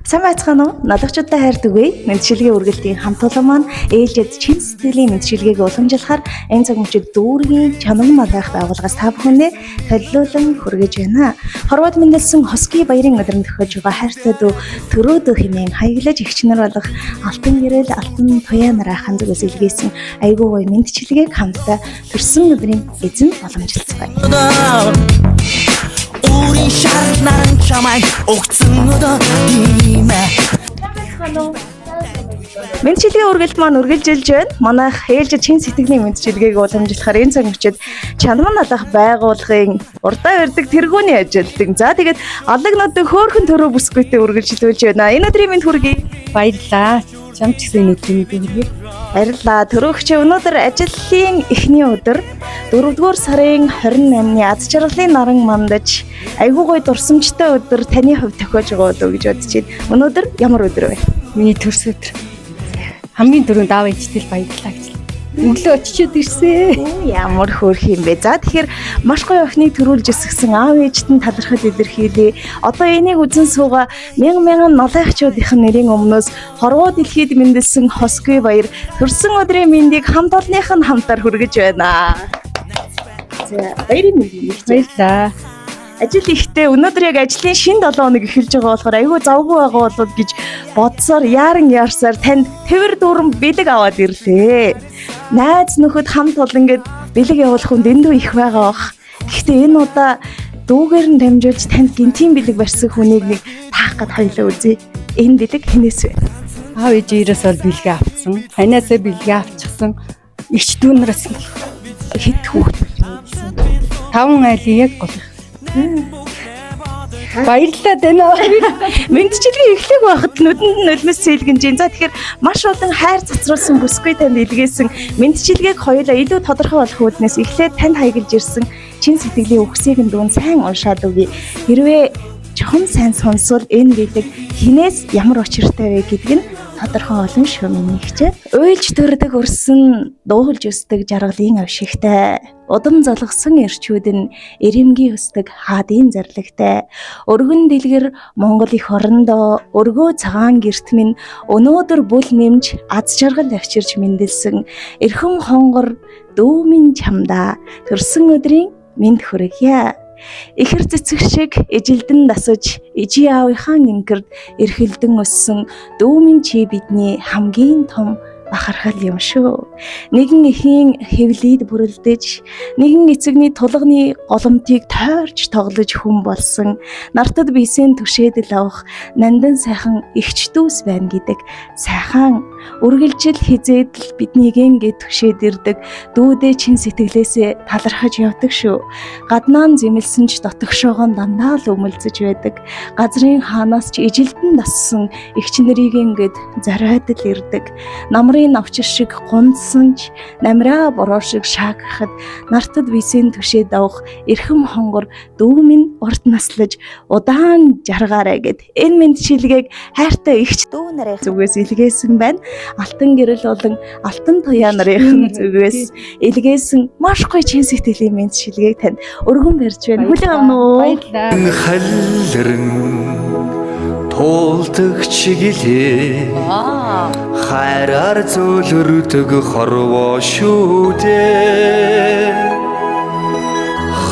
Сайн байцгаана уу? Налгачуудтай хайрт үгүй. Мэдчилгээ үргэлтийн хамт олон маань ээлжид чин сэтгэлийн мэдчилгээг уламжлахаар энэ цаг мөчид дүүргийн чанар малайх байгууллагаас та бүхэндээ төлөөлөн хүргэж байна. Хорвоод мэндэлсэн Хоски баярын өдрөнд төхөж байгаа хайртай дүү төрөөдөө хэмээн хаяглаж эгчнэр болох алтан гэрэл алтан туяа нараахан зүгээс илгээсэн айгуу гоё мэдчилгээг хамтдаа төрсөн өдрийн эзэн боломжилцгаая. 우리 샤르난 샤마이 옥승어도 이메 Мэдчилгээ үргэлт маань үргэлжилж байна. Манайх ээлжид чин сэтгэлийн мэдчилгээг уламжлахаар энэ цаг мөчид чанар малайх байгууллагын урдаа өрдөг тэргүүний ажилтдаг. За тэгээд аллагнуудыг хөөрхөн төрөө бүсгүйтэй үргэлжлүүлж байна. Энэ өдрийн мэнд хүргэе. Баярлалаа. Чамч гэсэн өдрийн мэнд хүргэе. Баярлалаа. Төрөөгч өнөөдөр ажлын эхний өдөр 4-р сарын 28-ны аз жаргалын наран мандаж айгуу гоё дурсамжтай өдөр таны хувьд тохиож байгаа болов уу гэж бодож байна. Өнөөдөр ямар өдөр вэ? Миний төрс өдөр. Хамгийн түрүүнд аав ээжтэй баярлалаа гэж. Өглөө очичод ирсэн. Ямар хөөрх юм бэ? За тэгэхээр маш гоё охиныг төрүүлж өсгсөн аав ээжт нь талархал илэрхийлье. Одоо энийг үзэн суугаа мянган налайхчуудын нэрийн өмнөөс хорвоо дэлхийд мэндэлсэн Хоски баяр төрсөн өдрийн мэндийг хамт олонных нь хамтаар хүргэж байна. За баярын мэндийг Баярлалаа. ажил ихтэй өнөөдөр яг ажлын шинэ 7 хоног эхэлж байгаа болохоор айгүй завгүй байгаа болоод гэж бодсоор яарсаар танд тэвэр дүүрэн бэлэг аваад ирлээ. Найз нөхөд хамт олон гээд бэлэг явуулах хүн дэндүү их байгаа бах. Гэхдээ энэ удаа дүүгээр нь дамжуулж танд гинтийн бэлэг барьсан хүнийг нэг таах гээд хоёлоо үзье. Энэ бэлэг хинээс вэ? Аав ээжээс бол бэлгээ авцсан. Ханаасаа бэлгээ авчихсан. Игч дүүнээс Хэд хүүхэд 5 айлын яг гол. Баярлалаа тэнэ. Мэдчилгээ эхлэх байхад нүдэнд нь нулимс цэлгэнжин. За тэгэхээр маш олон хайр цацруулсан бүсгүй танд илгээсэн мэдчилгээг хоёулаа илүү тодорхой болох үүднээс эхлээд танд хаяглаж ирсэн чин сэтгэлийн үгсийг нь дүүн сайн уншаад өгье. Хэрвээ чухам сайн сонсвол энэ бэлэг хинээс ямар учиртай вэ гэдг нь тодорхой олон шүү миний хчээ. Уйлж төрдөг өрсөн дуулж өсдөг жаргалын авшигтай. Удам залгсан эрчүүд нь эрэмгийн өсдөг хаадын зарлагтай. Өргөн дэлгэр Монгол их орондоо өргөө цагаан гэрт минь өнөөдөр бүл нэмж аз жаргал авчирч мэндэлсэн эрхэм хонгор дүү минь чамдаа төрсөн өдрийн мэнд хүргье. Ихэр цэцэг шиг эжилдэн дасаж ижи аавынхаа ингэрд эрхэлдэн өссөн дүү минь чи бидний хамгийн том бахархал юм шүү. Нэгэн эхийн хэвлийд бүрэлдэж, нэгэн эцэгний тулганы голомтыг тойрч тоглож хүн болсон. Нартад бийсэн түшээдэл авах нандан сайхан эгч дүүс байна гэдэг сайхан үргэлжил хизээдл биднийгэн гэд түшээд ирдэг дүүдээ чин сэтгэлээсээ талархаж явдаг шүү. Гаднаа нь зэмэлсэн ч дотогшоогоо дандаа л өмөлзөж байдаг. Газрын хаанаас ч ижилдэн дассан эгч нарыгэн гэд зориодл ирдэг. Намрын навчир шиг гундсан ч намраа бороо шиг шаагахад нартад бийсэн түшээд авах эрхэм хонгор дүү минь урд наслаж удаан жаргаарай гэд энэ мэдчилгээг хайртай эгч дүү нарын зүгээс илгээсэн байна. Алтан гэрэл болон алтан туяа нарын зүгээс илгээсэн маш гоё чин сэтгэлийн мэдчилгээг танд өргөн барьж байна. Хүлээн авна уу? Баярлалаа. халлэрэн туулдаг чиглээ хайраар зөөлөрдөг хорвоо шүү дээ.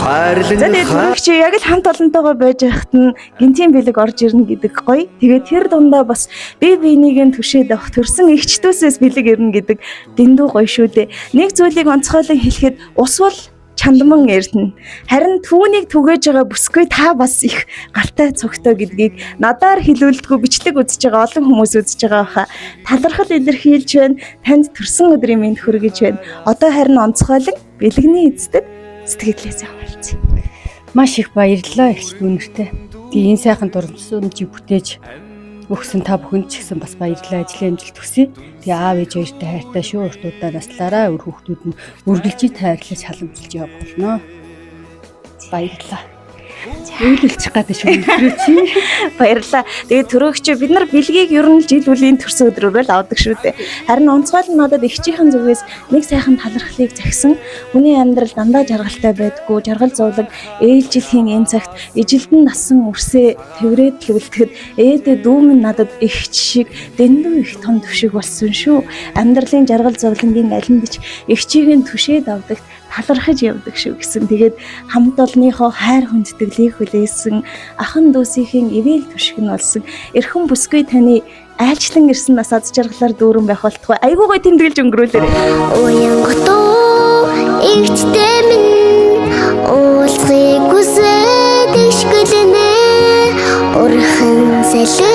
За тэгээд чи яг л хамт олонтойгоо байж байхад нь гинтийн бэлэг орж ирнэ гэдэг гоё. Тэгээд тэр дундаа бас биенийг нь түшээд авах төрсэн эгчдүүсээс бэлэг ирнэ гэдэг дэндүү гоё шүү дээ. Нэг зүйлийг онцгойлон хэлэхэд ус бол чандман эрдэнэ. Харин түүнийг түгээж байгаа бүсгүй та бас их галтай цогтой гэдгийг надаар хэлүүлдэггүй бичлэг үзэж байгаа олон хүмүүс үзэж байгаа баха. Талархал илэрхийлж байна. Танд төрсөн өдрийн мэнд хүргэж байна. Одоо харин онцгойлон бэлгэний эздэд сэтгэлээсээ хавалцъя. Маш их баярлалаа эгч дүүнэртэй. Тэгээ энэ сайхан дурсамжийг бүтээж өгсөн та бүхэнд ч гэсэн бас баярлалаа. Ажлын амжилт хүсье. Тэгээ аав ээж хоёртой хайртай шүү. Уртудаа наслаараа өр хүүхдүүд нь үргэлжид хайрлаж халамжилж явах болно. Баярлалаа. Үйлүүлчих гадаг шүү өнөөдрөө чи. Баярлалаа. Тэгээд төрөөгч бид нар бэлгийг ер нь жил бүлийн төрсөн өдрөөр л авдаг шүү дээ. Харин онцгой нь надад эгчийнхэн зүгээс нэг сайхан талархлыг загсан. Хүний амьдрал дандаа жаргалтай байдгүй. Жаргал зовлон ээлжилхийн энэ цагт ижилдэн насан үрсээ тэврээд л үлдэхэд ээдээ дүү минь надад эгч шиг дэндүү их том түшиг болсон шүү. Амьдралын жаргал зовлонгийн алиндч эгчийг нь түшээд авдагт талархаж явдаг шүү гэсэн. Тэгээд хамт олонныхоо хайр хүндэтгэлийг хүлээсэн ахан дүүсийн ивэл түшиг нь болсон. Эрхэм бүсгүй таны айлчлан ирсэн нас аз жаргалаар дүүрэн байх болтугай. Айгуу гой тэмдэглэж өнгөрүүлээрэй. Уянготоо эгчтэй минь уулзахыг хүсэж ишгэлэнэ. Урхан салхи